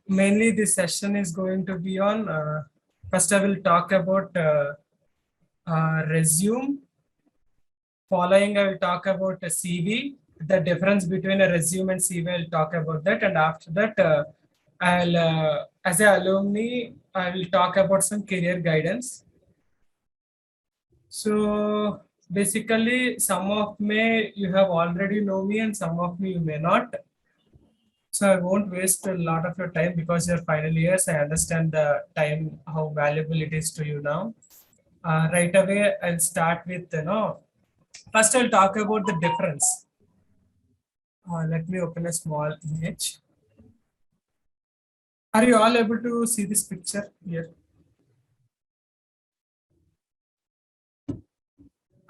mainly this session is going to be on, first I will talk about resume. Following, I will talk about a CV, the difference between a resume and CV, I'll talk about that. And after that, as a alumni, I will talk about some career guidance. So basically, some of me you have already know me and some of me you may not. So I won't waste a lot of your time because you're final years. I understand the time, how valuable it is to you now. Right away, I'll start with, first I'll talk about the difference. Let me open a small image. Are you all able to see this picture here?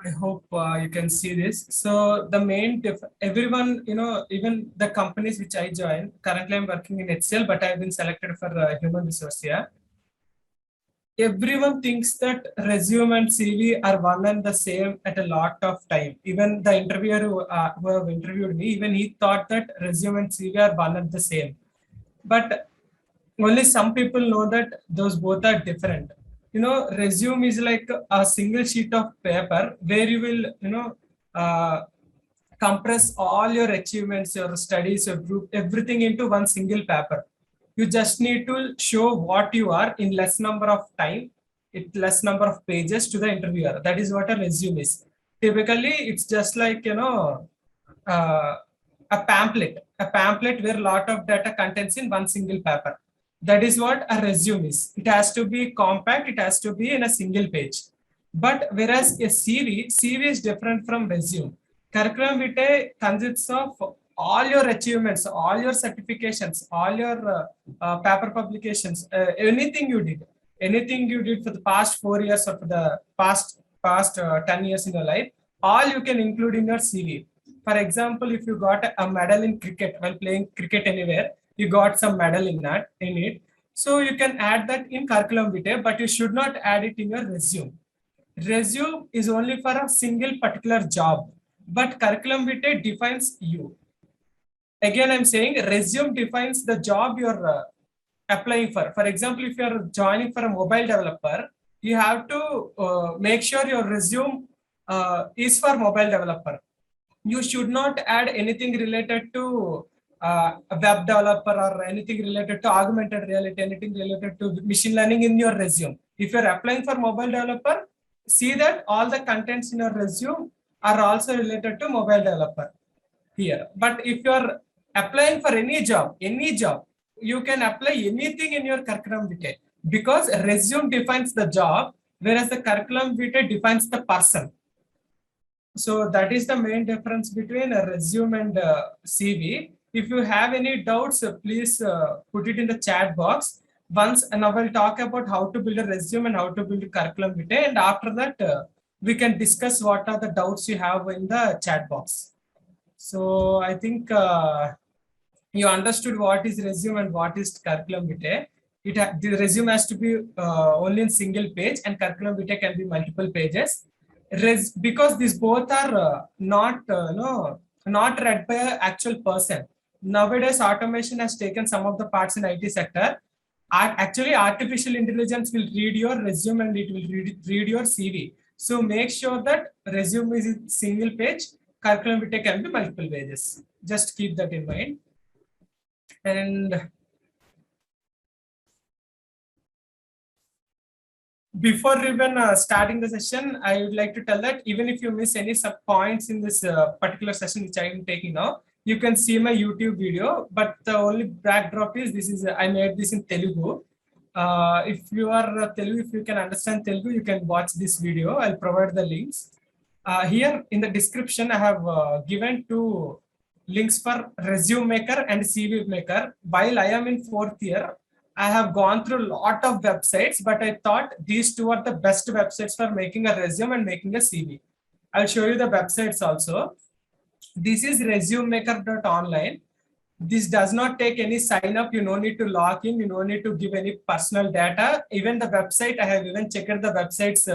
I hope you can see this. So the main everyone, even the companies which I joined, currently I'm working in HCL, but I've been selected for human resource here. Everyone thinks that resume and CV are one and the same at a lot of time. Even the interviewer who have interviewed me, even he thought that resume and CV are one and the same. But only some people know that those both are different. Resume is like a single sheet of paper where you will, uh, compress all your achievements, your studies, your group, everything into one single paper. You just need to show what you are in less number of time, less number of pages to the interviewer. That is what a resume is. Typically, it's just like, uh, a pamphlet where a lot of data contains in one single paper. That is what a resume is. It has to be compact. It has to be in a single page. But whereas a CV is different from resume. Curriculum vitae consists of all your achievements, all your certifications, all your paper publications, anything you did for the past 4 years or for the past 10 years in your life, all you can include in your CV. For example, if you got a medal in cricket while playing cricket anywhere, you got some medal in it. So you can add that in curriculum vitae, but you should not add it in your resume. Resume is only for a single particular job, but curriculum vitae defines you. Again, I'm saying resume defines the job you're applying for. For example, if you're joining for a mobile developer, you have to make sure your resume is for mobile developer. You should not add anything related to a web developer or anything related to augmented reality, anything related to machine learning in your resume. If you're applying for mobile developer, see that all the contents in your resume are also related to mobile developer here. But if you're applying for any job, you can apply anything in your curriculum vitae because resume defines the job, whereas the curriculum vitae defines the person. So that is the main difference between a resume and CV. If you have any doubts, please put it in the chat box. Once, and I will talk about how to build a resume and how to build a curriculum vitae. And after that, we can discuss what are the doubts you have in the chat box. So I think you understood what is resume and what is curriculum vitae. The resume has to be only in single page, and curriculum vitae can be multiple pages. Because these both are not read by an actual person. Nowadays, automation has taken some of the parts in IT sector. Actually, artificial intelligence will read your resume and it will read your CV. So make sure that resume is in single page, curriculum vitae can be multiple pages. Just keep that in mind. And before even starting the session, I would like to tell that even if you miss any sub points in this particular session which I am taking now, you can see my YouTube video. But the only backdrop is I made this in Telugu. If you are Telugu, if you can understand Telugu, you can watch this video. I'll provide the links. Here in the description, I have given two links for resume maker and CV maker. While I am in 4th year, I have gone through a lot of websites, but I thought these two are the best websites for making a resume and making a CV. I'll show you the websites also. This is resumemaker.online. This does not take any sign up. You no need to log in. You no need to give any personal data. Even the website, I have even checked the website's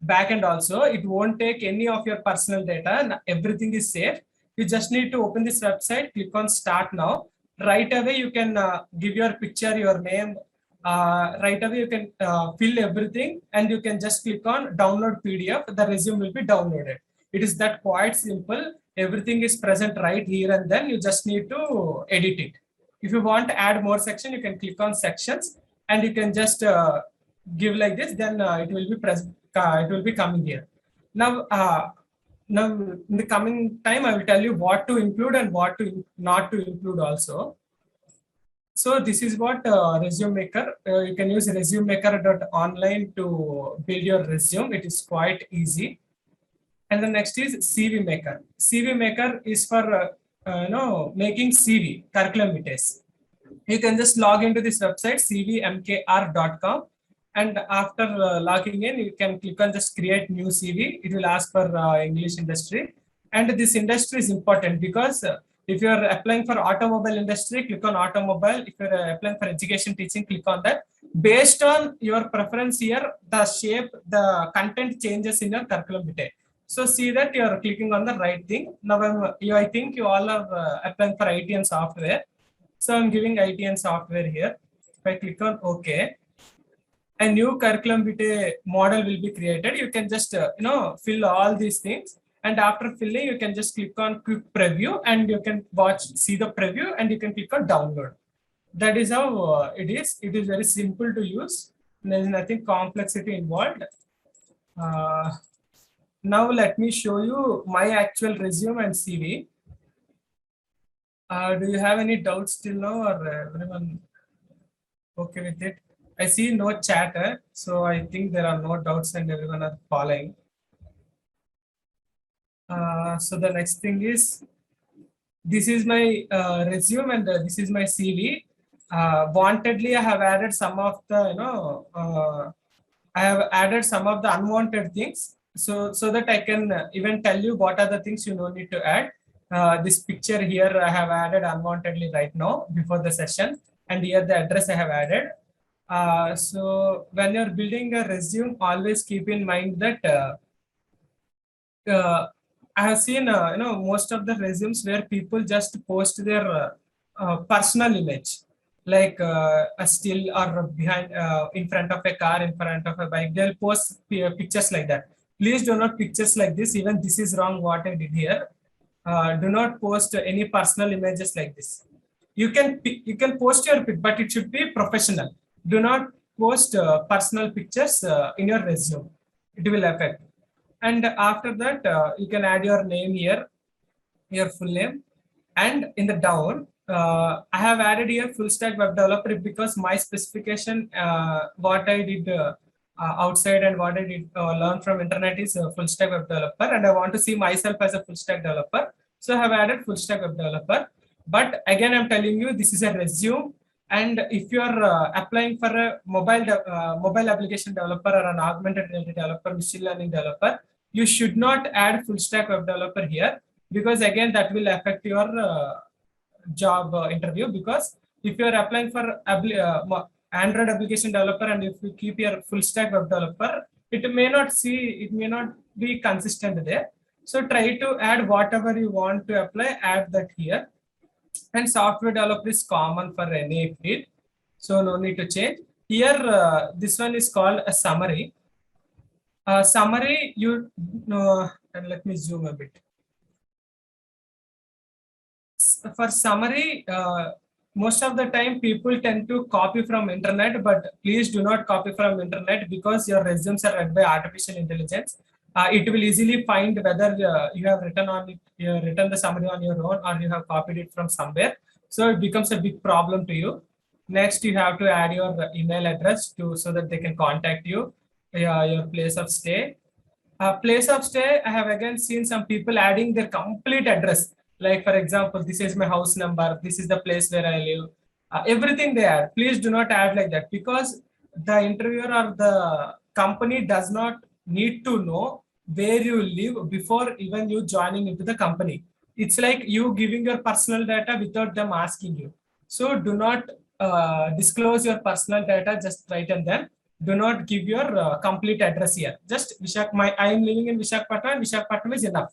backend also. It won't take any of your personal data. Everything is safe. You just need to open this website, click on start now. right away you can give your picture, your name. Right away you can fill everything, and you can just click on download PDF. The resume will be downloaded. It is that quite simple. Everything is present right here, and then you just need to edit it. If you want to add more section, you can click on sections, and you can just give like this. Then it will be present. It will be coming here. Now, in the coming time, I will tell you what to include and what to not to include also. So this is what resume maker. You can use resume maker.online to build your resume. It is quite easy. And the next is CV maker. CV maker is for making CV, curriculum vitae. You can just log into this website cvmkr.com, and after logging in, you can click on just create new CV. It will ask for English industry, and this industry is important because if you are applying for automobile industry, click on automobile. If you are applying for education teaching, click on that. Based on your preference here, the shape, the content changes in your curriculum vitae. So see that you are clicking on the right thing. Now I think you all are applying for IT and software. So I'm giving IT and software here. If I click on OK, a new curriculum vitae model will be created. You can just fill all these things, and after filling, you can just click on quick preview, and you can see the preview, and you can click on download. That is how it is. It is very simple to use. There is nothing complexity involved. Now let me show you my actual resume and CV. Do you have any doubts till now, or everyone okay with it? I see no chatter, so I think there are no doubts and everyone are following. So the next thing is, this is my resume and this is my CV. Wantedly, I have added some of the, I have added some of the unwanted things, so that I can even tell you what are the things you don't need to add. This picture here I have added unwantedly right now before the session, and here the address I have added. So when you're building a resume, always keep in mind that I have seen most of the resumes where people just post their personal image, like a still or behind in front of a car, in front of a bike. They'll post pictures like that. Please do not pictures like this. Even this is wrong what I did here. Do not post any personal images like this. You can post your pic, but it should be professional. Do not post personal pictures in your resume. It will affect. And after that, you can add your name here, your full name, and in the down, I have added here full stack web developer because my specification, what I did outside and what I did learn from internet is a full stack web developer, and I want to see myself as a full stack developer. So I have added full stack web developer. But again, I'm telling you, this is a resume. And if you are applying for a mobile application developer or an augmented reality developer, machine learning developer, you should not add full stack web developer here, because again, that will affect your job interview. Because if you are applying for Android application developer, and if you keep your full stack web developer, it may not be consistent there. So try to add whatever you want to apply, add that here. And software developer is common for any field, so no need to change. Here, this one is called a summary. Summary, and let me zoom a bit. For summary, most of the time people tend to copy from internet, but please do not copy from internet, because your resumes are read by artificial intelligence. It will easily find whether you have written the summary on your own, or you have copied it from somewhere. So it becomes a big problem to you. Next, you have to add your email address so that they can contact you. Your place of stay. Place of stay, I have again seen some people adding their complete address. Like, for example, this is my house number, this is the place where I live. Everything they add. Please do not add like that, because the interviewer or the company does not need to know where you live before even you joining into the company. It's like you giving your personal data without them asking you. So do not disclose your personal data just right and then. Do not give your complete address here. Just I am living in Visakhapatnam. Visakhapatnam is enough.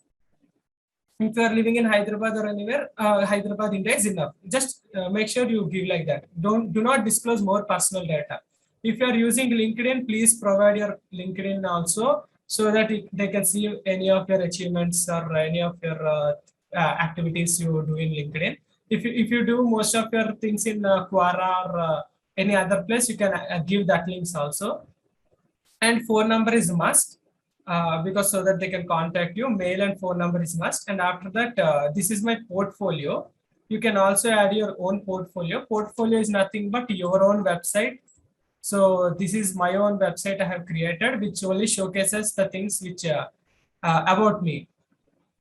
If you are living in Hyderabad or anywhere, Hyderabad, India is enough. Just make sure you give like that. Do not disclose more personal data. If you are using LinkedIn, please provide your LinkedIn also, so that they can see any of your achievements or any of your activities you do in LinkedIn. If you do most of your things in Quora or any other place, you can give that links also. And phone number is must, because so that they can contact you. Mail and phone number is must. And after that, this is my portfolio. You can also add your own portfolio. Portfolio is nothing but your own website. So this is my own website I have created, which only showcases the things which about me.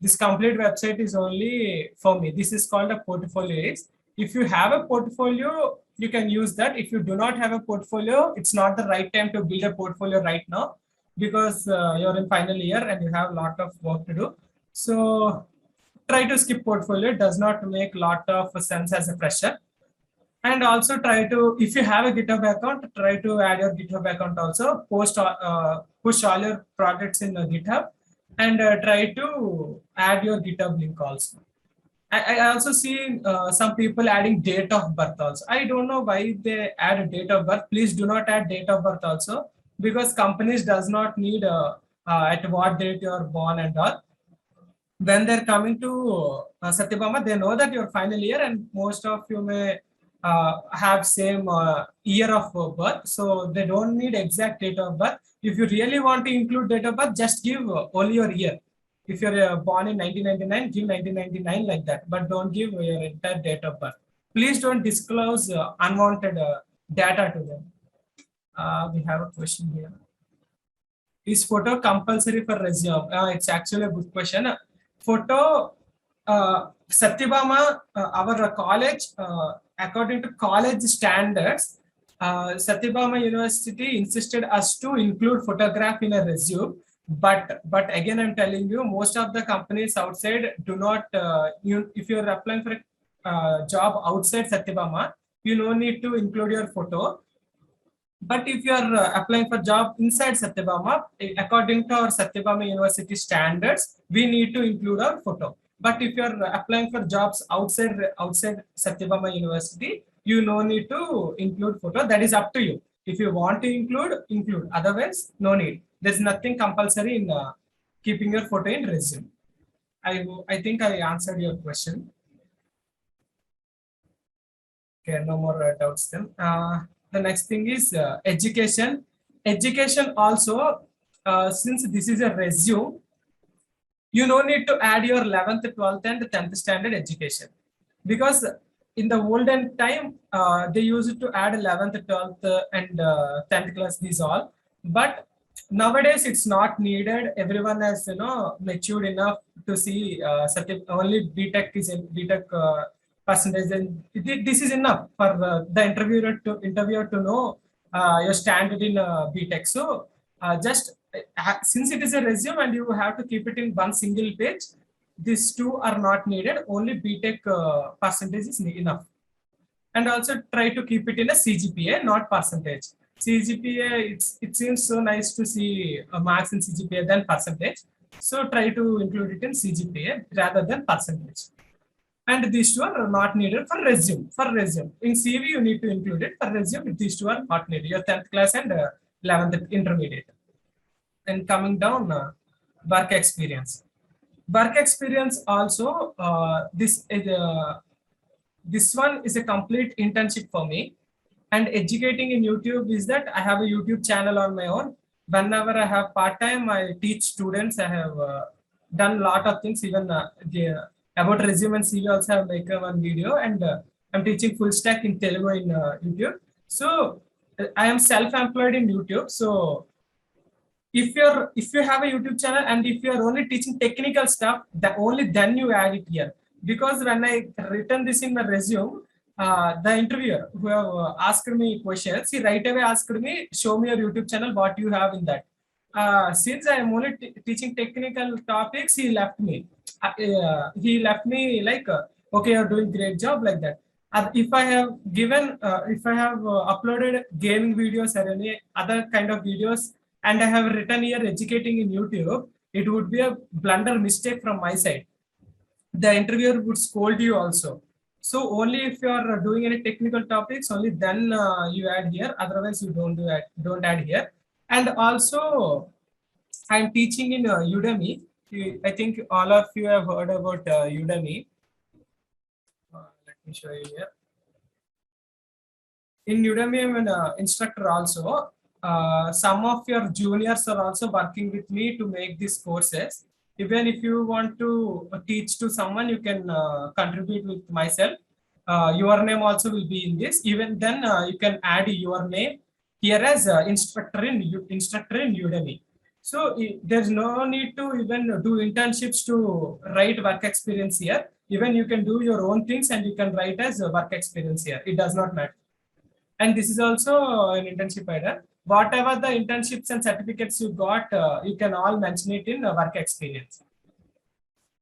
This complete website is only for me. This is called a portfolio. If you have a portfolio, you can use that. If you do not have a portfolio, it's not the right time to build a portfolio right now, because you're in final year and you have a lot of work to do. So try to skip portfolio. It does not make a lot of sense as a fresher. And also try to, if you have a GitHub account, try to add your GitHub account also. Push all your projects in GitHub, and try to add your GitHub link also. I also see some people adding date of birth also. I don't know why they add a date of birth. Please do not add date of birth also, because companies does not need at what date you are born and all. When they're coming to Satyabama, they know that you're final year and most of you may have same year of birth. So they don't need exact date of birth. If you really want to include date of birth, just give only your year. If you're born in 1999, give 1999 like that, but don't give your entire date of birth. Please don't disclose unwanted data to them. We have a question here. Is photo compulsory for resume? It's actually a good question. Photo, Satyabama, our college, according to college standards, Satyabama University insisted us to include photograph in a resume. But again, I'm telling you, most of the companies outside do not. If you're applying for a job outside Satyabama, you no need to include your photo. But if you are applying for job inside Satyabama, according to our Satyabama University standards, we need to include our photo. But if you are applying for jobs outside Satyabama University, you no need to include photo. That is up to you. If you want to include. Otherwise, no need. There's nothing compulsory in keeping your photo in resume. I think I answered your question. Okay, no more doubts then. The next thing is education. Education also, since this is a resume, you no need to add your 11th, 12th, and 10th standard education, because in the olden time they used to add 11th, 12th, and 10th class, these all. But nowadays it's not needed. Everyone has matured enough to see only BTech is in BTech percentage, and this is enough for the interviewer to know your standard in BTech. So just since it is a resume and you have to keep it in one single page, these two are not needed. Only BTech percentage is enough. And also try to keep it in a CGPA, not percentage. CGPA, it seems so nice to see marks in CGPA than percentage. So try to include it in CGPA rather than percentage. And these two are not needed for resume. In CV, you need to include it. For resume, these two are not needed. Your 10th class and 11th intermediate. And coming down, work experience. Work experience also, this one is a complete internship for me. And educating in YouTube is that I have a YouTube channel on my own. Whenever I have part-time, I teach students. I have done a lot of things, even about resume and CV also I have make one video, and I'm teaching full stack in Telugu in YouTube. So I am self-employed in YouTube. So if you have a YouTube channel and if you are only teaching technical stuff, only then you add it here. Because when I written this in my resume, the interviewer who have asked me questions, he right away asked me, show me your YouTube channel, what you have in that. Since I am only teaching technical topics, he left me. Like, okay, you're doing great job, like that. If I have uploaded gaming videos or any other kind of videos, and I have written here educating in YouTube, it would be a blunder mistake from my side. the interviewer would scold you also. So only if you are doing any technical topics, only then you add here. Otherwise, you don't add here. And also, I'm teaching in Udemy. I think all of you have heard about Udemy. Let me show you here. In Udemy, I'm an instructor also. Some of your juniors are also working with me to make these courses. Even if you want to teach to someone, you can contribute with myself. Your name also will be in this. Even then, you can add your name here as instructor in Udemy. So there's no need to even do internships to write work experience here. Even you can do your own things and you can write as work experience here. It does not matter. And this is also an internship idea. Whatever the internships and certificates you got, you can all mention it in work experience.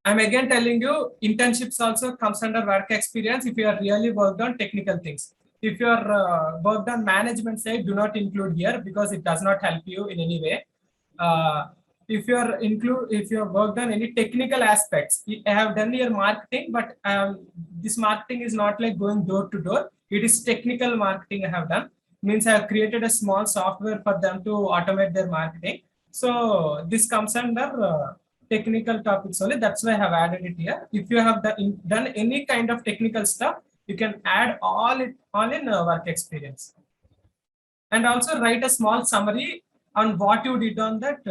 I'm again telling you, internships also comes under work experience if you are really worked on technical things. If you are worked on management side, do not include here because it does not help you in any way. If you have worked on any technical aspects, I have done your marketing, but this marketing is not like going door to door. It is technical marketing I have done. Means I have created a small software for them to automate their marketing. So this comes under technical topics only. That's why I have added it here. If you have done any kind of technical stuff, you can add all in work experience. And also write a small summary on what you did on that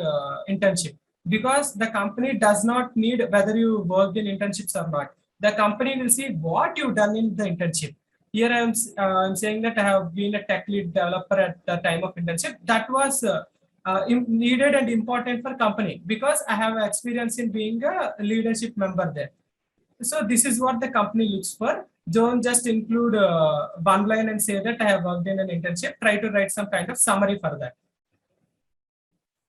internship, because the company does not need whether you worked in internships or not. The company will see what you've done in the internship. Here I'm saying that I have been a tech lead developer at the time of internship. That was needed and important for company because I have experience in being a leadership member there. So this is what the company looks for. Don't just include one line and say that I have worked in an internship. Try to write some kind of summary for that.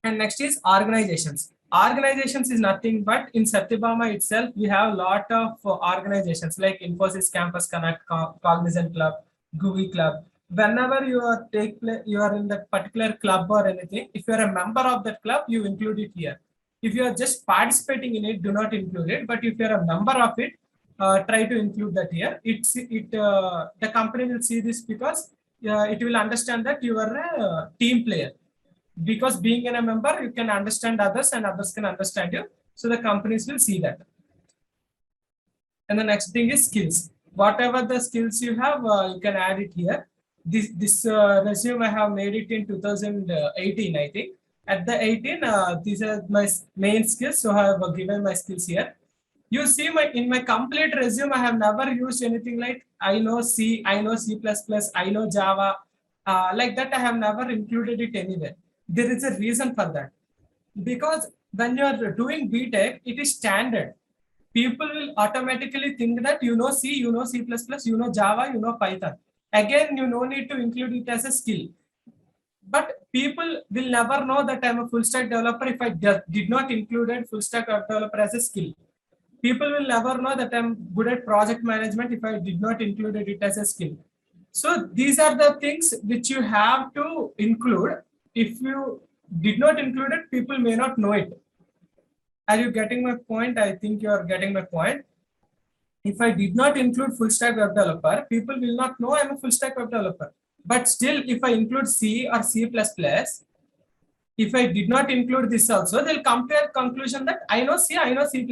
And next is organizations. Organizations is nothing but in Satyabama itself, we have a lot of organizations like Infosys Campus Connect, Cognizant Club, Google Club. Whenever you are in that particular club or anything, if you are a member of that club, you include it here. If you are just participating in it, do not include it. But if you are a member of it, try to include that here. The company will see this because it will understand that you are a team player. Because being in a member, you can understand others and others can understand you. So the companies will see that. And the next thing is skills. Whatever the skills you have, you can add it here. This resume I have made it in 2018, I think. At the 18, these are my main skills. So I have given my skills here. You see in my complete resume, I have never used anything like I know C, I know C++, I know Java. Like that, I have never included it anywhere. There is a reason for that. Because when you are doing BTech, it is standard. People will automatically think that you know C, you know C++, you know Java, you know Python. Again, you no need to include it as a skill. But people will never know that I'm a full stack developer if I did not include a full stack developer as a skill. People will never know that I'm good at project management if I did not include it as a skill. So these are the things which you have to include. If you did not include it, people may not know it. Are you getting my point? I think you are getting my point. If I did not include full stack web developer, people will not know I'm a full stack web developer. But still, if I include C or C++, if I did not include this also, they'll come to a conclusion that I know C, I know C++.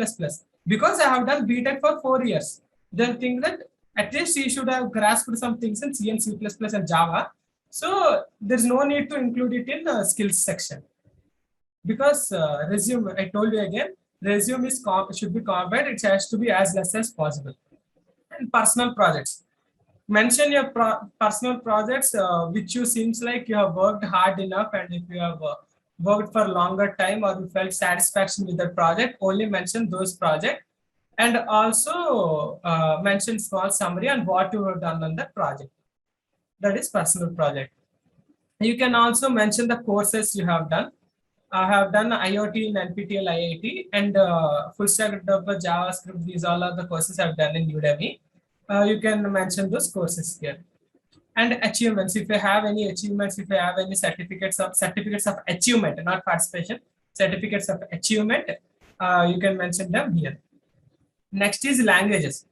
Because I have done BTech for 4 years. They'll think that at least you should have grasped some things in C and C++ and Java. So there's no need to include it in the skills section. Because resume, I told you again, resume should be compact. It has to be as less as possible. And personal projects. Mention your personal projects which you seems like you have worked hard enough, and if you have worked for longer time or you felt satisfaction with the project, only mention those projects. And also mention small summary on what you have done on that project. That is personal project. You can also mention the courses you have done. I have done IoT in NPTEL IIT and full stack developer JavaScript. These all are the courses I've done in Udemy. You can mention those courses here. And achievements. If you have any achievements, if you have any certificates of achievement, not participation, certificates of achievement, you can mention them here. Next is languages.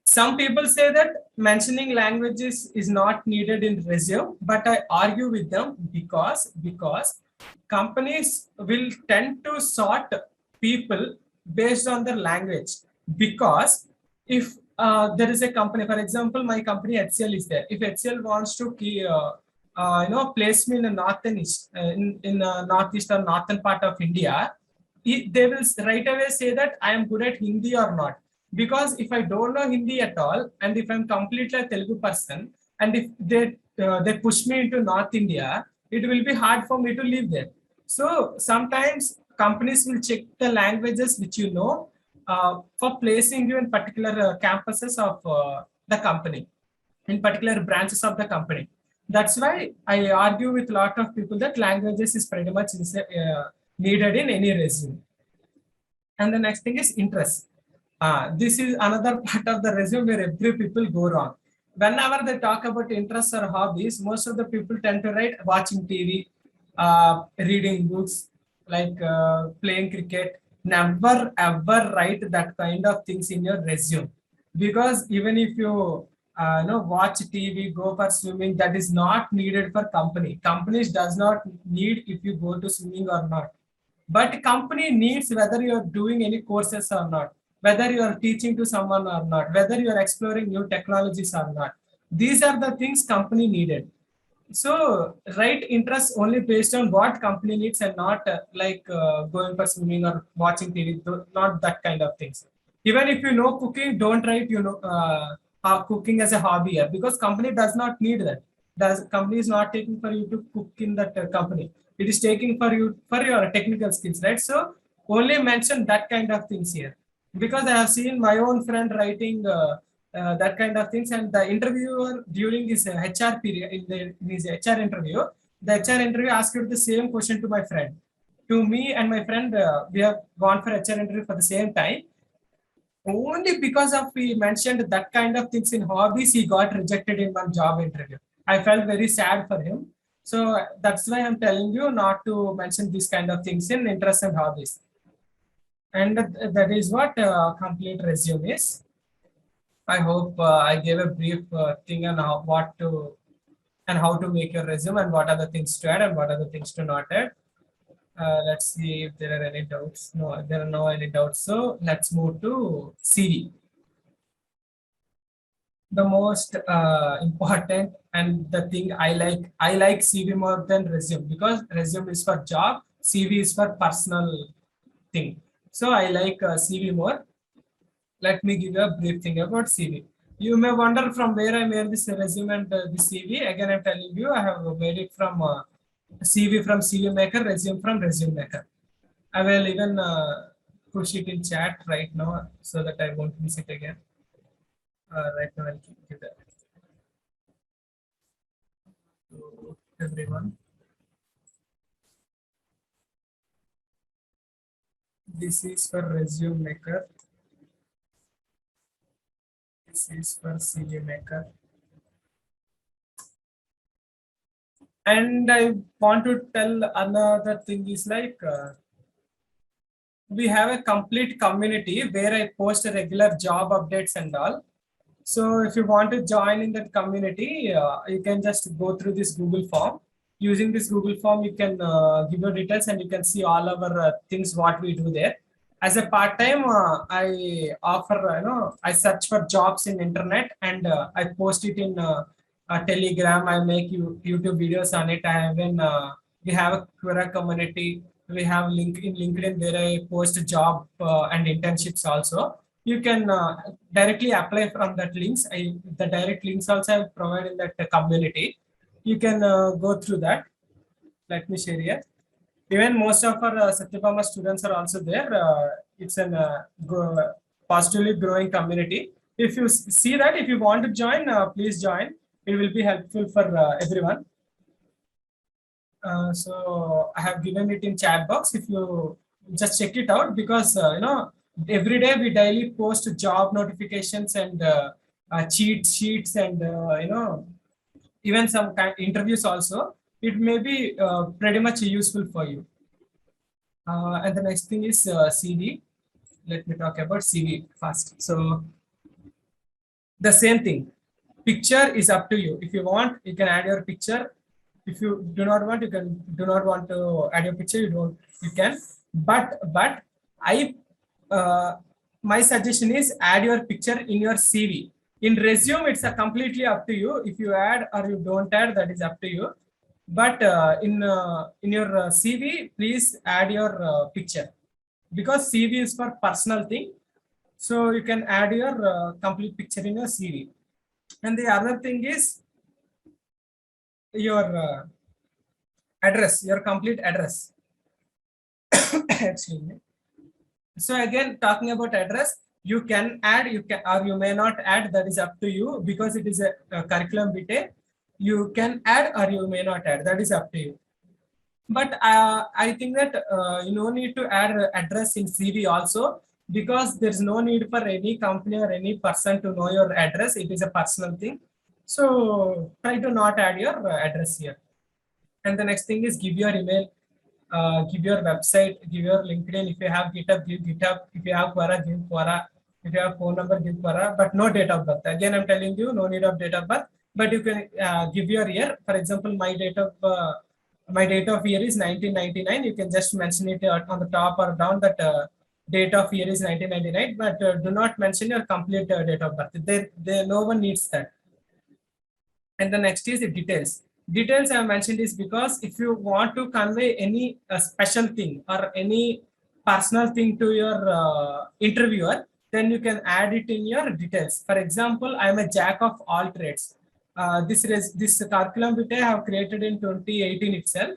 Some people say that mentioning languages is not needed in resume, but I argue with them because companies will tend to sort people based on their language. Because if there is a company, for example, my company HCL is there. If HCL wants to place me in a northeast or northern part of India, they will right away say that I am good at Hindi or not. Because if I don't know Hindi at all, and if I'm completely a Telugu person, and if they push me into North India, it will be hard for me to live there. So sometimes companies will check the languages which you know for placing you in particular campuses of the company, in particular branches of the company. That's why I argue with a lot of people that languages is pretty much needed in any resume. And the next thing is interest. This is another part of the resume where every people go wrong. Whenever they talk about interests or hobbies, most of the people tend to write watching TV, reading books, like playing cricket. Never ever write that kind of things in your resume, because even if you watch TV, go for swimming, that is not needed for company. Companies does not need if you go to swimming or not, but company needs whether you are doing any courses or not, whether you are teaching to someone or not, whether you are exploring new technologies or not. These are the things company needed. So write interest only based on what company needs, and not going for swimming or watching TV, not that kind of things. Even if you know cooking, don't write cooking as a hobby here, because company does not need that. Does company is not taking for you to cook in that company. It is taking for you for your technical skills, right? So only mention that kind of things here, because I have seen my own friend writing that kind of things, and the interviewer during his HR period, in his HR interview, the HR interview asked the same question to my friend. To me and my friend, we have gone for HR interview for the same time. Only because of he mentioned that kind of things in hobbies, he got rejected in one job interview. I felt very sad for him. So that's why I'm telling you not to mention these kind of things in interests and hobbies. And that is what complete resume is. I hope I gave a brief thing on what to and how to make your resume, and what are the things to add and what are the things to not add. Let's see if there are any doubts. No, there are no any doubts. So let's move to CV. The most important and the thing I like CV more than resume, because resume is for job, CV is for personal thing. So I like CV more. Let me give you a brief thing about CV. You may wonder from where I made this resume and the CV. Again, I'm telling you, I have made it from CV from CV Maker, resume from Resume Maker. I will even push it in chat right now so that I won't miss it again. Right now, I'll give that to everyone. This is for Resume Maker. This is for CV Maker. And I want to tell another thing is like we have a complete community where I post regular job updates and all. So if you want to join in that community, you can just go through this Google form. Using this Google form, you can give your details and you can see all our things what we do there. As a part time, I offer I search for jobs in internet, and I post it in Telegram. I make YouTube videos on it. I even we have a Quora community. We have link in LinkedIn where I post job and internships also. You can directly apply from that links. The direct links also I provide in that community. You can go through that. Let me share here. Even most of our Satyabama students are also there. It's an positively growing community. If you see that, if you want to join, please join. It will be helpful for everyone. So I have given it in chat box. If you just check it out, because every day we daily post job notifications and cheat sheets, and even some kind interviews also. It may be pretty much useful for you. And the next thing is CV. let me talk about CV first. So the same thing, picture is up to you. If you want, you can add your picture. If you do not want, you can do not want to add your picture, you don't, you can. But I my suggestion is add your picture in your CV. In resume, it's a completely up to you. If you add or you don't add, that is up to you. But in your CV, please add your picture, because CV is for personal thing. So you can add your complete picture in your CV. And the other thing is your address, your complete address. Excuse me. So again, talking about address, you can add, you can, or you may not add, that is up to you, because it is a curriculum vitae. You can add or you may not add, that is up to you. But I think that you no need to add address in CV also, because there's no need for any company or any person to know your address. It is a personal thing. So try to not add your address here. And the next thing is give your email, give your website, give your LinkedIn. If you have GitHub, give GitHub. If you have Quora, give Quora. If you have phone number, give Quora, but no date of birth. Again, I'm telling you, no need of date of birth, but you can give your year. For example, my date of year is 1999. You can just mention it on the top or down that date of year is 1999, but do not mention your complete date of birth. No one needs that. And the next is the details. Details I have mentioned is because if you want to convey any special thing or any personal thing to your interviewer, then you can add it in your details. For example, I am a jack of all trades. This curriculum vitae I have created in 2018 itself,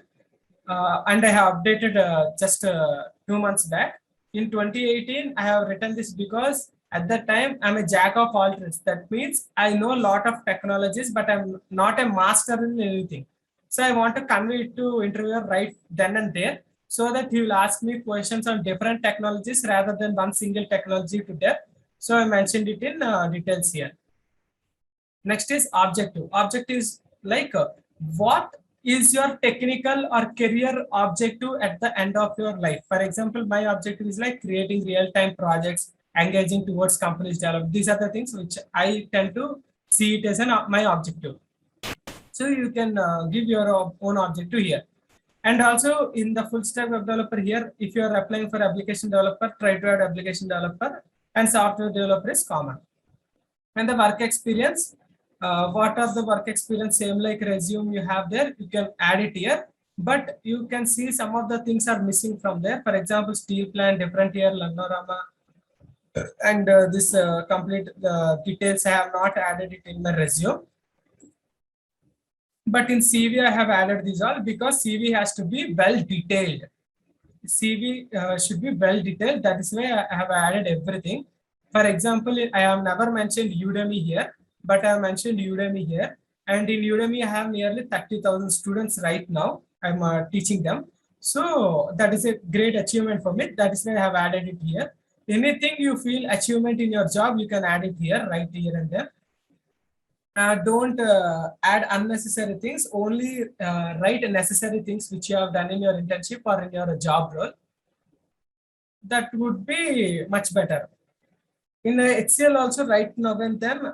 and I have updated just 2 months back. In 2018, I have written this because at that time I'm a jack of all trades. That means I know a lot of technologies, but I'm not a master in anything. So I want to convey it to interviewer right then and there, so that he will ask me questions on different technologies rather than one single technology to depth. So I mentioned it in details here. Next is objective. Objective is like what is your technical or career objective at the end of your life. For example, my objective is like creating real-time projects, engaging towards companies development. These are the things which I tend to see it as my objective. So you can give your own objective here. And also in the full stack web developer here, if you are applying for application developer, try to add application developer, and software developer is common. And the work experience, what are the work experience, same like resume you have there, you can add it here, but you can see some of the things are missing from there. For example, steel plant, different year, Lanorama, and this complete details I have not added it in my resume. But in CV, I have added these all because CV has to be well detailed. CV should be well detailed. That is why I have added everything. For example, I have never mentioned Udemy here, but I have mentioned Udemy here. And in Udemy, I have nearly 30,000 students right now. I'm teaching them. So that is a great achievement for me. That is why I have added it here. Anything you feel achievement in your job, you can add it here, right here and there. Don't add unnecessary things, only write necessary things which you have done in your internship or in your job role. That would be much better. In HCL also right now and then,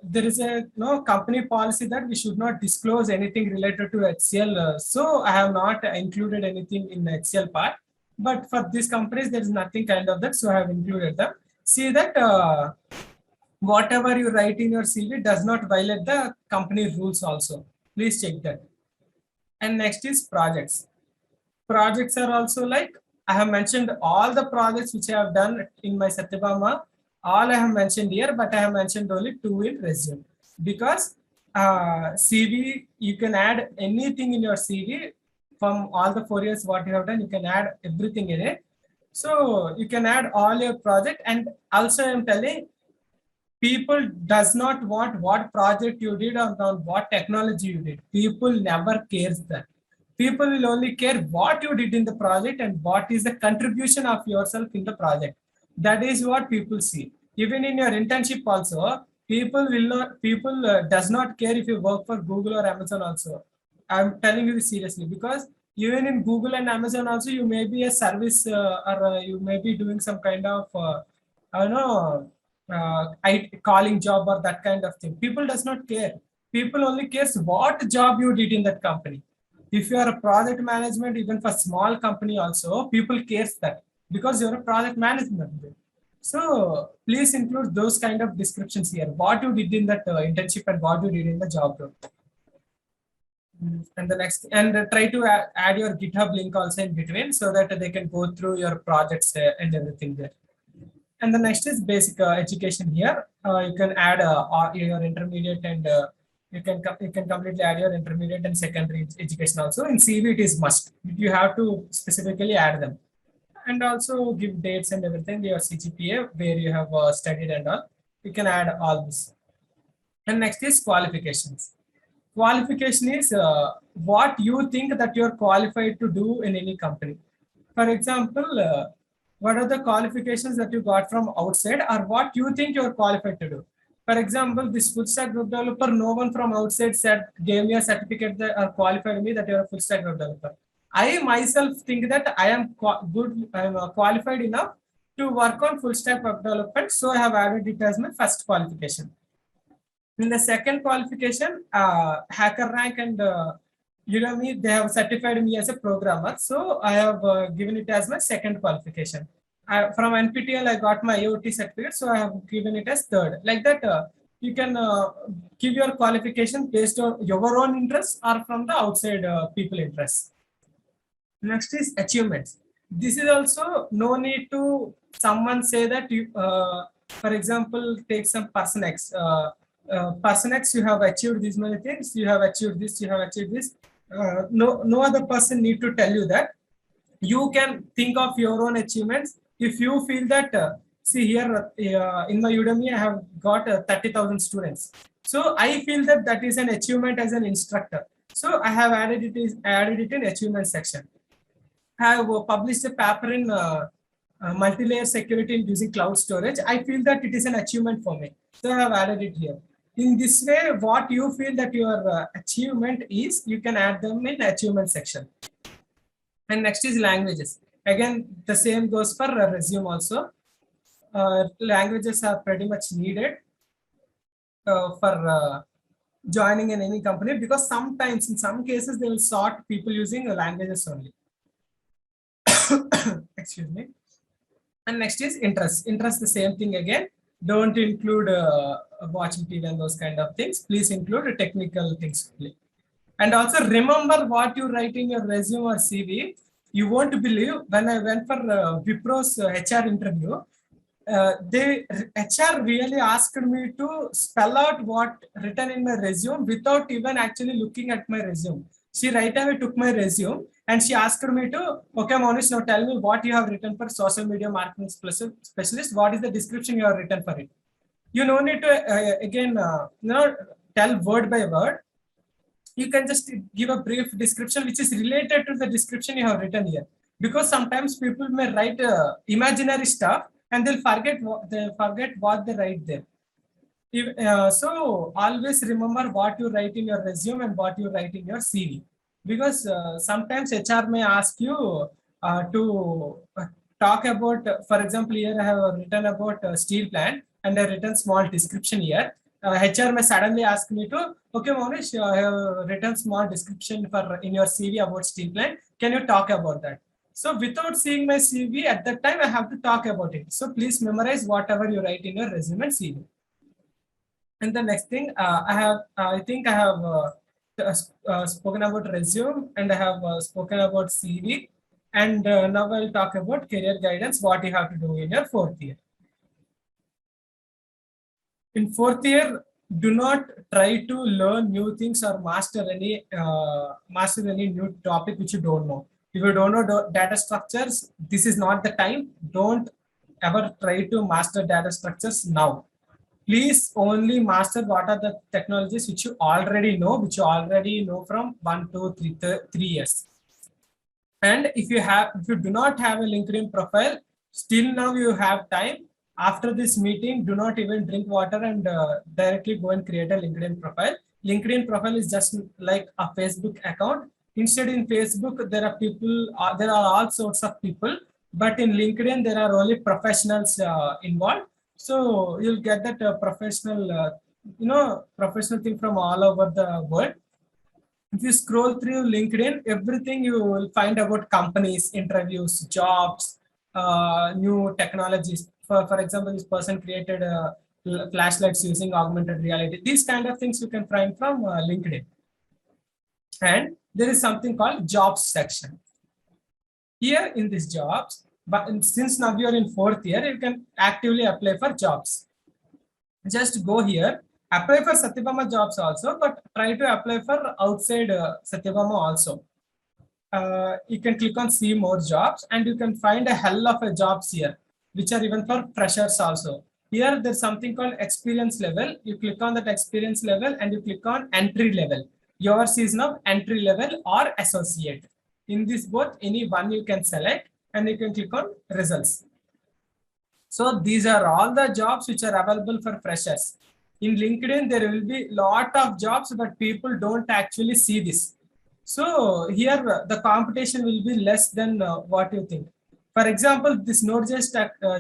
there is a company policy that we should not disclose anything related to HCL. So I have not included anything in HCL part. But for these companies, there is nothing kind of that. So I have included them. See that whatever you write in your CV does not violate the company rules also. Please check that. And next is projects. Projects are also like, I have mentioned all the projects which I have done in my Satyabama, all I have mentioned here, but I have mentioned only 2 in resume. Because CV, you can add anything in your CV from all the 4 years what you have done, you can add everything in it. So you can add all your project. And also I am telling, people does not want what project you did or what technology you did. People never cares that. People will only care what you did in the project and what is the contribution of yourself in the project. That is what people see. Even in your internship also, people does not care if you work for Google or Amazon also. I'm telling you seriously, because Even in Google and Amazon also, you may be a service or you may be doing some kind of, I don't know, calling job or that kind of thing. People does not care. People only cares what job you did in that company. If you are a project management, even for small company also, people cares that because you're a project management. So please include those kind of descriptions here. What you did in that internship and what you did in the job role. And the next, and try to add your GitHub link also in between so that they can go through your projects and everything there. And the next is basic education here. You can add your intermediate and you can completely add your intermediate and secondary education also. In CV, it is must. You have to specifically add them. And also give dates and everything, your CGPA, where you have studied and all. You can add all this. And next is qualifications. Qualification is what you think that you're qualified to do in any company. For example, what are the qualifications that you got from outside or what you think you're qualified to do? For example, this full stack web developer, no one from outside said, gave me a certificate that or qualified me that you're a full stack web developer. I myself think that I am good, I am qualified enough to work on full stack web development. So I have added it as my first qualification. In the second qualification, HackerRank and Udemy, they have certified me as a programmer. So I have given it as my second qualification. From NPTEL, I got my IoT certificate. So I have given it as third. Like that, you can give your qualification based on your own interests or from the outside people interests. Next is achievements. This is also no need to someone say that you, for example, take some person X. Person X, you have achieved these many things, you have achieved this, you have achieved this. No other person need to tell you that. You can think of your own achievements. If you feel that, see here in my Udemy, I have got 30,000 students. So I feel that that is an achievement as an instructor. So I have added it in achievement section. I have published a paper in multi-layer security using cloud storage. I feel that it is an achievement for me. So I have added it here. In this way, what you feel that your achievement is, you can add them in achievement section. And next is languages. Again, the same goes for resume also. Languages are pretty much needed for joining in any company because sometimes in some cases they will sort people using languages only. Excuse me. And next is interest. Interest, the same thing again. Don't include watching TV and those kind of things. Please include technical things. And also remember what you write in your resume or CV. You won't believe when I went for Wipro's HR interview, HR really asked me to spell out what written in my resume without even actually looking at my resume. She right away took my resume and she asked me to, okay, Monish, now tell me what you have written for social media marketing specialist. What is the description you have written for it? You no need to again, tell word by word. You can just give a brief description which is related to the description you have written here. Because sometimes people may write imaginary stuff and they'll forget what they write there. So always remember what you write in your resume and what you write in your CV. Because sometimes HR may ask you to talk about, for example, here I have written about steel plant and I written small description here. HR may suddenly ask me to, okay, Monish, I have written small description for in your CV about steel plant. Can you talk about that? So without seeing my CV at that time, I have to talk about it. So please memorize whatever you write in your resume and CV. And the next thing, I think I have spoken about resume and I have spoken about CV. And now I'll talk about career guidance, what you have to do in your fourth year. In fourth year, do not try to learn new things or master any new topic which you don't know. If you don't know data structures, this is not the time. Don't ever try to master data structures now. Please only master what are the technologies which you already know from 1 to 3 years. And if you do not have a LinkedIn profile, still now you have time. After this meeting, do not even drink water and directly go and create a LinkedIn profile. LinkedIn profile is just like a Facebook account. Instead, in Facebook, there are people, there are all sorts of people, but in LinkedIn, there are only professionals involved. So you'll get that professional, professional thing from all over the world. If you scroll through LinkedIn, everything you will find about companies, interviews, jobs, new technologies. For example, this person created flashlights using augmented reality. These kind of things you can find from LinkedIn. And there is something called jobs section. Here in this jobs, but since now you are in 4th year, you can actively apply for jobs. Just go here, apply for Satyabama jobs also, but try to apply for outside Satyabama also. You can click on see more jobs and you can find a hell of a jobs here, which are even for freshers also. Here there's something called experience level. You click on that experience level and you click on entry level. Yours is now entry level or associate. In this both, any one you can select and you can click on results. So these are all the jobs which are available for freshers. In LinkedIn, there will be lot of jobs, but people don't actually see this. So here the competition will be less than what you think. For example, this Node.js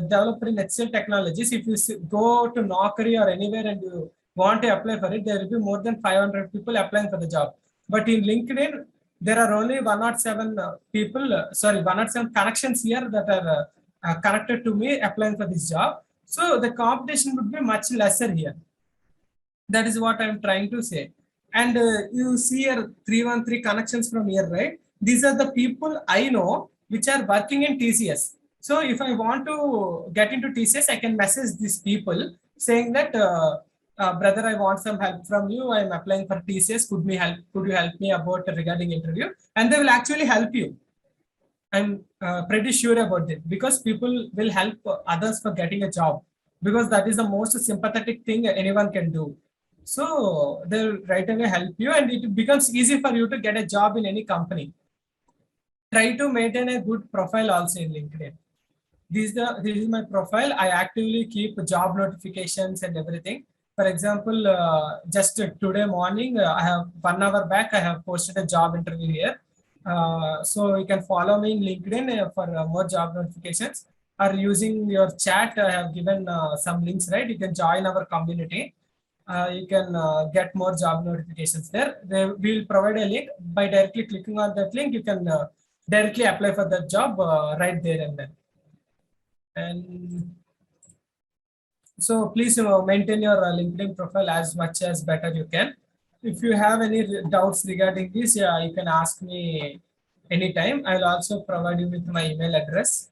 developer in HCL Technologies, if you go to Naukri or anywhere and you want to apply for it, there will be more than 500 people applying for the job. But in LinkedIn, there are only 107 107 connections here that are connected to me applying for this job. So the competition would be much lesser here. That is what I'm trying to say. And you see here 313 connections from here, right? These are the people I know which are working in TCS. So if I want to get into TCS, I can message these people saying that, brother, I want some help from you. I'm applying for TCS. Could you help me about regarding interview? And they will actually help you. I'm pretty sure about it because people will help others for getting a job because that is the most sympathetic thing anyone can do. So they'll right away help you and it becomes easy for you to get a job in any company. Try to maintain a good profile also in LinkedIn. This is my profile. I actively keep job notifications and everything. For example, just today morning, I have 1 hour back, I have posted a job interview here. So you can follow me in LinkedIn for more job notifications or using your chat. I have given some links, right? You can join our community. You can get more job notifications there. We will provide a link. By directly clicking on that link, you can directly apply for that job right there and then. And so please maintain your LinkedIn profile as much as better you can. If you have any doubts regarding this, yeah, you can ask me anytime. I'll also provide you with my email address.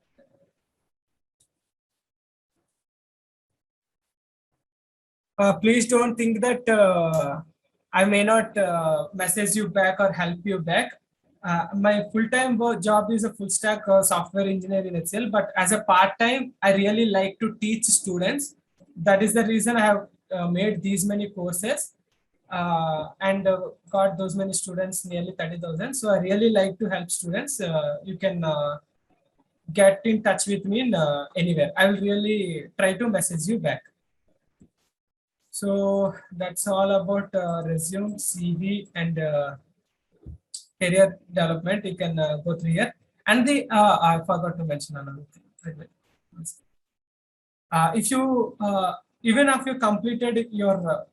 Please don't think that I may not message you back or help you back. My full-time job is a full-stack software engineer in HCL, but as a part-time, I really like to teach students. That is the reason I have made these many courses and got those many students, nearly 30,000. So I really like to help students. You can get in touch with me in, anywhere. I will really try to message you back. So that's all about resume, CV, and career development. You can go through here. And I forgot to mention another thing. If you even if you completed your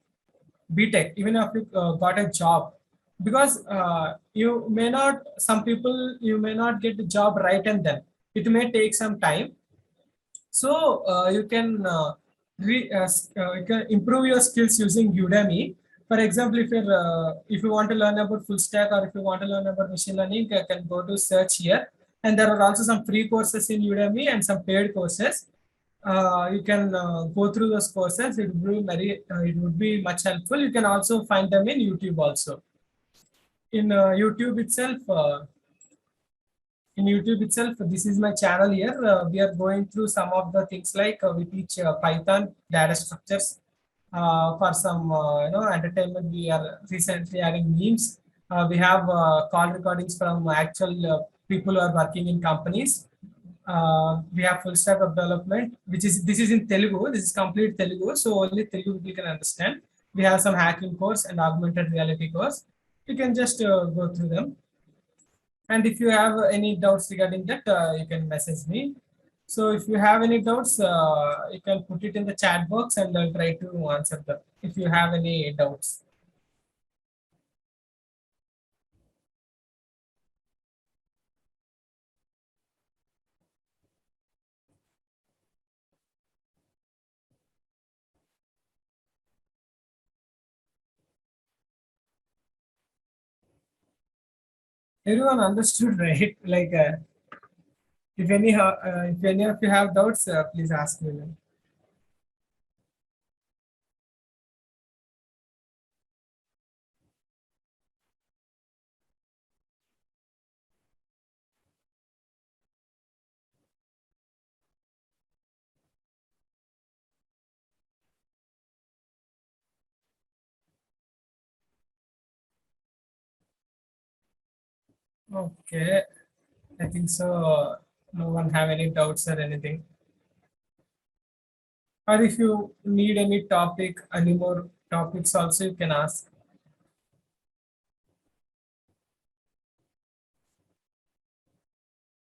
BTech, even if you got a job, because you may not, some people you may not get the job right and then. It may take some time. So you can you can improve your skills using Udemy. For example, if you want to learn about full stack or if you want to learn about machine learning, you can go to search here. And there are also some free courses in Udemy and some paid courses. You can go through those courses. It would be much helpful. You can also find them in YouTube also. In YouTube itself, this is my channel here. We are going through some of the things like we teach Python data structures for some entertainment. We are recently adding memes. We have call recordings from actual people who are working in companies. We have full stack of development, this is in Telugu. This is complete Telugu, so only Telugu people can understand. We have some hacking course and augmented reality course. You can just go through them. And if you have any doubts regarding that, you can message me. So if you have any doubts, you can put it in the chat box and I'll try to answer them if you have any doubts. Everyone understood, right? Like, if any of you have doubts, please ask me. Okay, I think so. No one have any doubts or anything. Or if you need any topic, any more topics also, you can ask.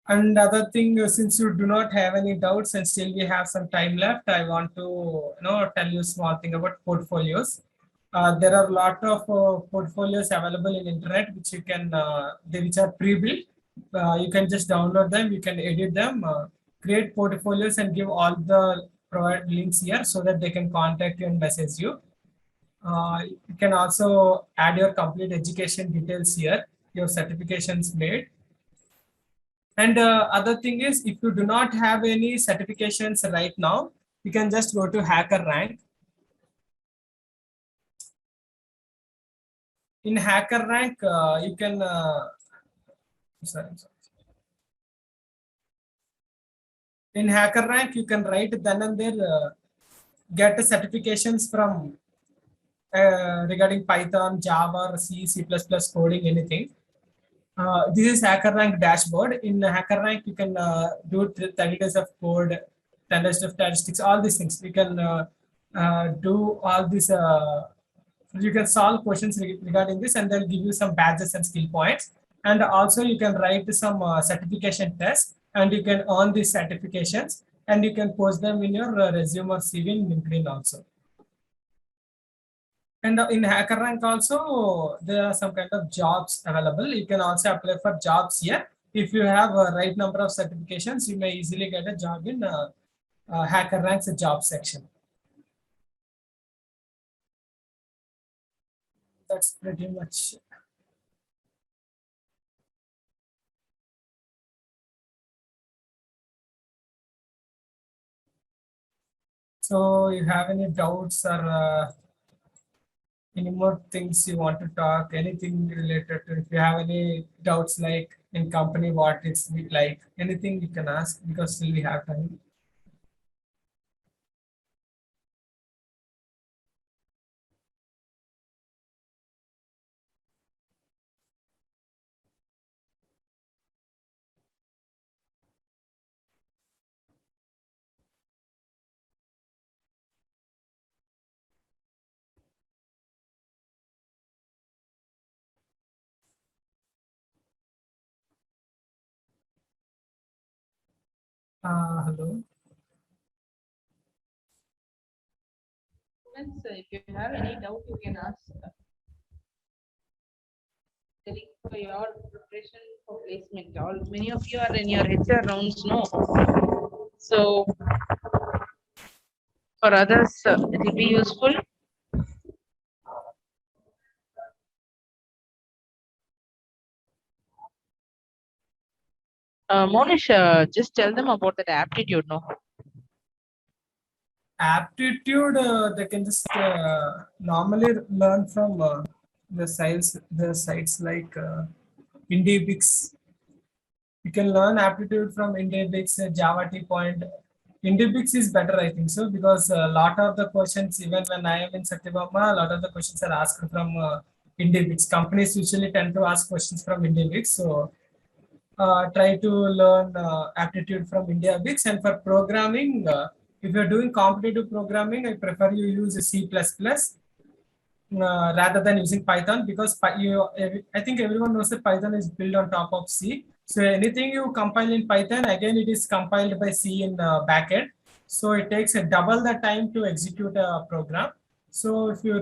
And other thing, since you do not have any doubts and still we have some time left, I want to tell you small thing about portfolios. There are a lot of portfolios available in internet which you can which are pre-built. You can just download them, you can edit them, create portfolios and give all the provide links here so that they can contact you and message you. You can also add your complete education details here, your certifications made. And other thing is, if you do not have any certifications right now, you can just go to Hacker Rank. In Hacker Rank, you can, sorry. In Hacker Rank, you can write then and there, get certifications from regarding Python, Java, C, C++ coding, anything. This is HackerRank dashboard. In HackerRank, you can do 30 days of code, 10 days of statistics, all these things. You can do all these. You can solve questions regarding this, and they'll give you some badges and skill points. And also, you can write some certification tests, and you can earn these certifications, and you can post them in your resume or CV in LinkedIn also. And in HackerRank also, there are some kind of jobs available. You can also apply for jobs here. If you have a right number of certifications, you may easily get a job in HackerRank's job section. That's pretty much. So you have any doubts or any more things you want to talk, anything related to, if you have any doubts like in company, what it's like, anything you can ask because still we have time. Hello. Friends, if you have any doubt, you can ask. The link for your preparation for placement. All many of you are in your HR rounds, no? So for others, it will be useful. Monish, just tell them about that aptitude, no? Aptitude, they can just normally learn from the sites like IndieBix. You can learn aptitude from IndieBix, Java T Point. IndieBix is better, I think so, because a lot of the questions, even when I am in Satyabama, a lot of the questions are asked from IndieBix. Companies usually tend to ask questions from IndieBix, so try to learn aptitude from IndiaBix. And for programming, if you're doing competitive programming, I prefer you use C++. rather than using Python, because I think everyone knows that Python is built on top of C. So anything you compile in Python, again, it is compiled by C in backend. So it takes a double the time to execute a program. So if you're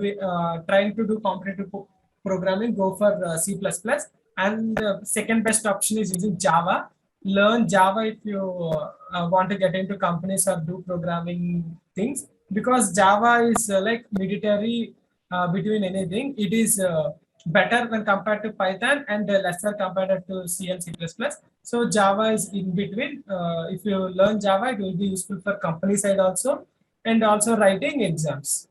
trying to do competitive programming, go for C++. And the second best option is using Java. Learn Java if you want to get into companies or do programming things, because Java is like military between anything. It is better when compared to Python and lesser compared to C and C++. So Java is in between. If you learn Java, it will be useful for company side also, and also writing exams.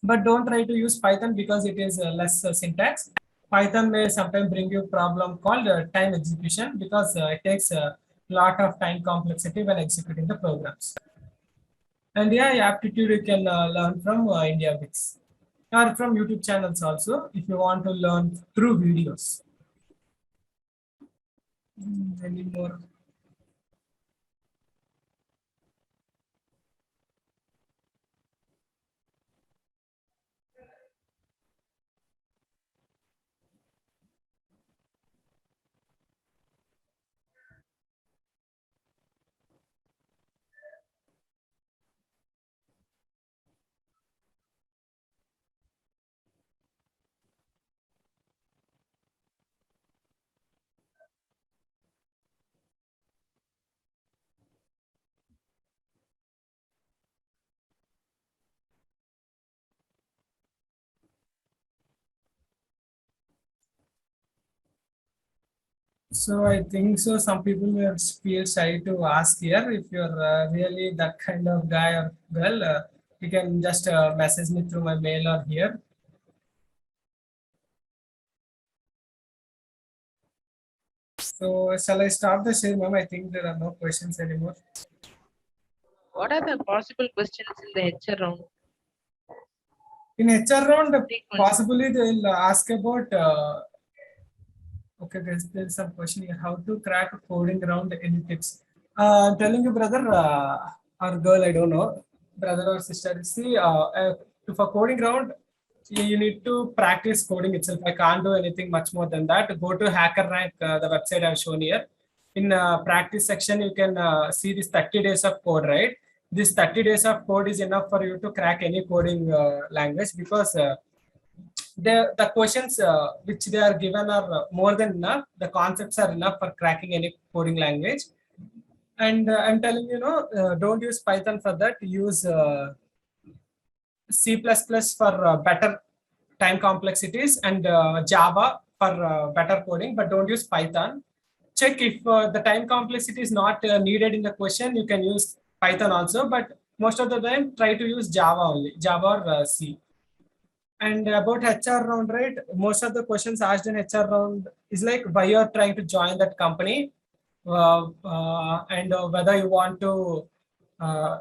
But don't try to use Python because it is less syntax. Python may sometimes bring you problem called time execution, because it takes a lot of time complexity when executing the programs. And yeah, aptitude you can learn from India Bits or from YouTube channels also if you want to learn through videos. Any more? So I think so. Some people may feel shy to ask here. If you're really that kind of guy or girl, you can just message me through my mail or here. So shall I start the share, ma'am? I think there are no questions anymore. What are the possible questions in the HR round? In HR round, Frequent. possibly they'll ask about. Okay, there's some question here. How to crack a coding round? Any tips? I'm telling you, brother or girl, I don't know, brother or sister. See, if a coding round, you need to practice coding itself. I can't do anything much more than that. Go to HackerRank, the website I've shown here. In practice section, you can see this 30 days of code, right? This 30 days of code is enough for you to crack any coding language, because the questions which they are given are more than enough. The concepts are enough for cracking any coding language. And I'm telling you, don't use Python for that. Use C++ for better time complexities, and Java for better coding, but don't use Python. Check if the time complexity is not needed in the question, you can use Python also, but most of the time try to use Java only, Java or C. And about HR round, right? Most of the questions asked in HR round is like why you're trying to join that company, and whether you want to uh,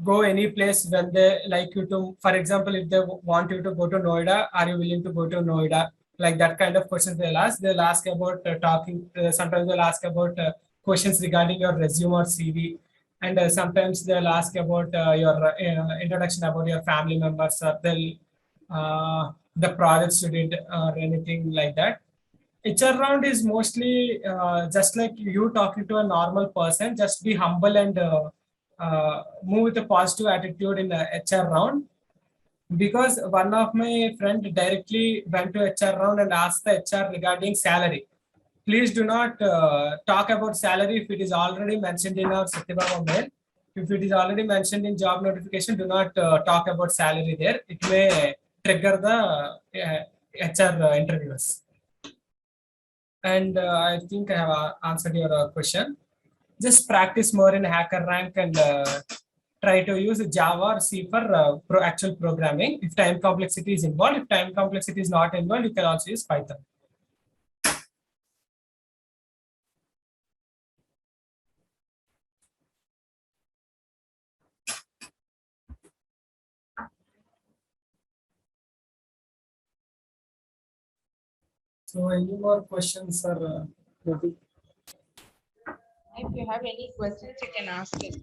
go any place when they like you to. For example, if they want you to go to Noida, are you willing to go to Noida? Like that kind of questions they'll ask. They'll ask about talking. Sometimes they'll ask about questions regarding your resume or CV, and sometimes they'll ask about your introduction about your family members. They'll the projects you did or anything like that. HR round is mostly just like you talking to a normal person. Just be humble and move with a positive attitude in the HR round. Because one of my friend directly went to HR round and asked the HR regarding salary. Please do not talk about salary if it is already mentioned in our Satyabama mail. If it is already mentioned in job notification, do not talk about salary there. It may trigger the HR interviewers. And I think I have answered your question. Just practice more in HackerRank and try to use Java or C for actual programming. If time complexity is involved, if time complexity is not involved, you can also use Python. So any more questions or Jyoti? If you have any questions, you can ask it.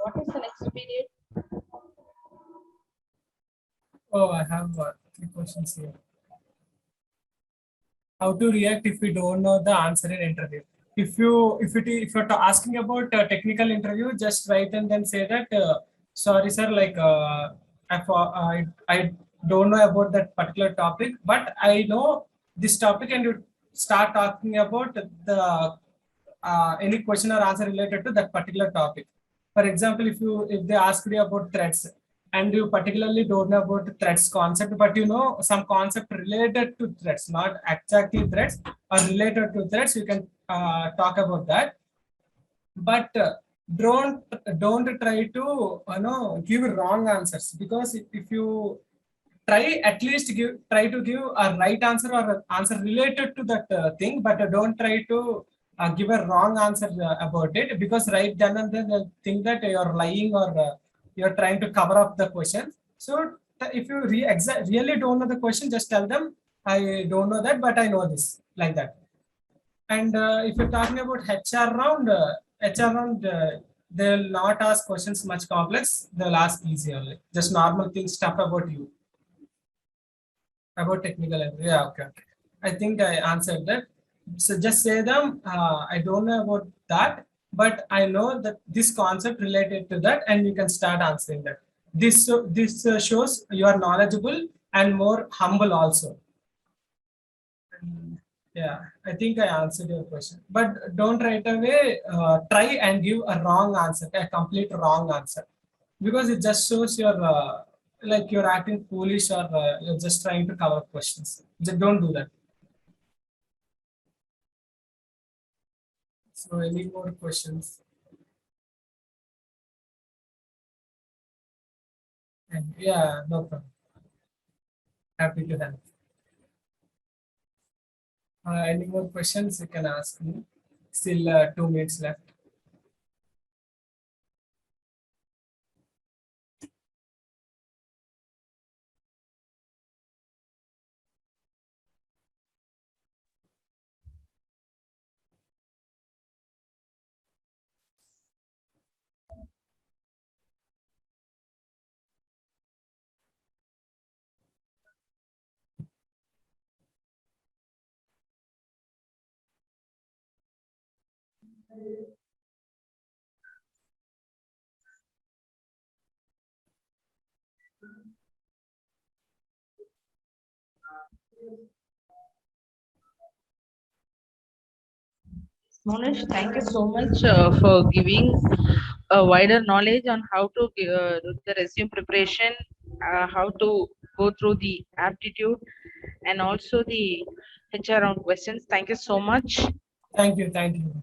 What is the next period? Oh, I have 3 questions here. How to react if we don't know the answer in interview? If you're asking about technical interview, just write and then say that sorry sir, like I don't know about that particular topic, but I know this topic, and you start talking about the any question or answer related to that particular topic. For example, if they ask you about threats, and you particularly don't know about the threats concept, but you know some concept related to threats, not exactly threats, or related to threats, you can talk about that. But don't try to give wrong answers, because if you try to give a right answer or an answer related to that thing, but don't try to give a wrong answer about it, because right then and then they'll think that you're lying, or you're trying to cover up the question. So if you really don't know the question, just tell them I don't know that, but I know this, like that. And if you're talking about HR round, they'll not ask questions much complex. They'll ask easy only, just normal things, stuff about you, about technical. Yeah, okay, okay. I think I answered that. So just say them. I don't know about that, but I know that this concept related to that, and you can start answering that. This shows you are knowledgeable and more humble also. Yeah, I think I answered your question. But don't right away try and give a wrong answer, a complete wrong answer, because it just shows you're like you're acting foolish, or you're just trying to cover up questions. Just don't do that. So, any more questions? And yeah, no problem. Happy to help. Any more questions? You can ask me. Still 2 minutes left. Monish, thank you so much for giving a wider knowledge on how to do the resume preparation, how to go through the aptitude, and also the HR round questions. Thank you so much. Thank you. Thank you.